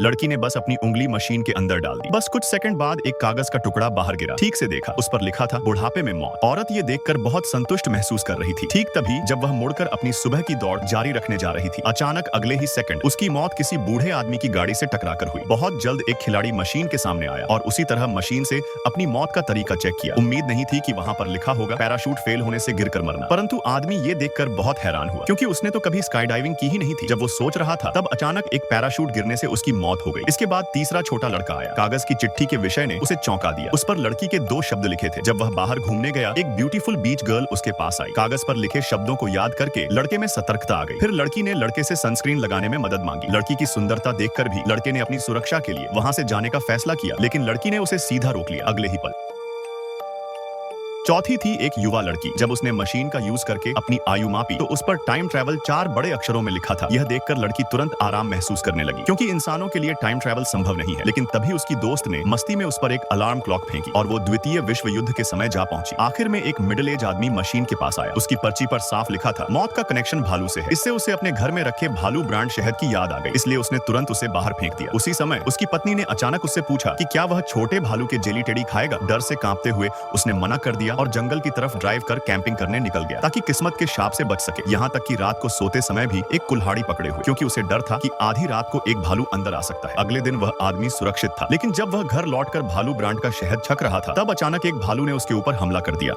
लड़की ने बस अपनी उंगली मशीन के अंदर डाल दी। बस कुछ सेकंड बाद एक कागज का टुकड़ा बाहर गिरा। ठीक से देखा, उस पर लिखा था बुढ़ापे में मौत। औरत ये देखकर बहुत संतुष्ट महसूस कर रही थी। ठीक तभी जब वह मुड़कर अपनी सुबह की दौड़ जारी रखने जा रही थी, अचानक अगले ही सेकंड उसकी मौत किसी बूढ़े आदमी की गाड़ी से टकराकर हुई। बहुत जल्द एक खिलाड़ी मशीन के सामने आया और उसी तरह मशीन से अपनी मौत का तरीका चेक किया। उम्मीद नहीं थी कि वहां पर लिखा होगा पैराशूट फेल होने से गिरकर मरना, परंतु आदमी ये देखकर बहुत हैरान हुआ क्योंकि उसने तो कभी स्काई डाइविंग की ही नहीं थी। जब वो सोच रहा था तब अचानक एक पैराशूट गिरने से उसकी मौत हो गई। इसके बाद तीसरा छोटा लड़का आया। कागज की चिट्ठी के विषय ने उसे चौंका दिया। उस पर लड़की के 2 शब्द लिखे थे। जब वह बाहर घूमने गया, एक ब्यूटीफुल बीच गर्ल उसके पास आई। कागज पर लिखे शब्दों को याद करके लड़के में सतर्कता आ गई। फिर लड़की ने लड़के से सनस्क्रीन लगाने में मदद मांगी। लड़की की सुंदरता देखकर भी लड़के ने अपनी सुरक्षा के लिए वहां से जाने का फैसला किया, लेकिन लड़की ने उसे सीधा रोक लिया अगले ही पल। चौथी थी एक युवा लड़की। जब उसने मशीन का यूज करके अपनी आयु मापी तो उस पर टाइम ट्रैवल 4 बड़े अक्षरों में लिखा था। यह देखकर लड़की तुरंत आराम महसूस करने लगी क्योंकि इंसानों के लिए टाइम ट्रैवल संभव नहीं है। लेकिन तभी उसकी दोस्त ने मस्ती में उस पर एक अलार्म क्लॉक फेंकी और वो द्वितीय विश्व युद्ध के समय जा पहुंची। आखिर में एक मिडिल एज आदमी मशीन के पास आया। उसकी पर्ची पर साफ लिखा था मौत का कनेक्शन भालू से है। इससे उसे अपने घर में रखे भालू ब्रांड शहद की याद आ गई, इसलिए उसने तुरंत उसे बाहर फेंक दिया। उसी समय उसकी पत्नी ने अचानक उससे पूछा कि क्या वह छोटे भालू के जेली टेडी खाएगा। डर से कांपते हुए उसने मना कर दिया और जंगल की तरफ ड्राइव कर कैंपिंग करने निकल गया ताकि किस्मत के शाप से बच सके। यहाँ तक कि रात को सोते समय भी एक कुल्हाड़ी पकड़े हुए क्योंकि उसे डर था कि आधी रात को एक भालू अंदर आ सकता है। अगले दिन वह आदमी सुरक्षित था, लेकिन जब वह घर लौटकर भालू ब्रांड का शहद छक रहा था तब अचानक एक भालू ने उसके ऊपर हमला कर दिया।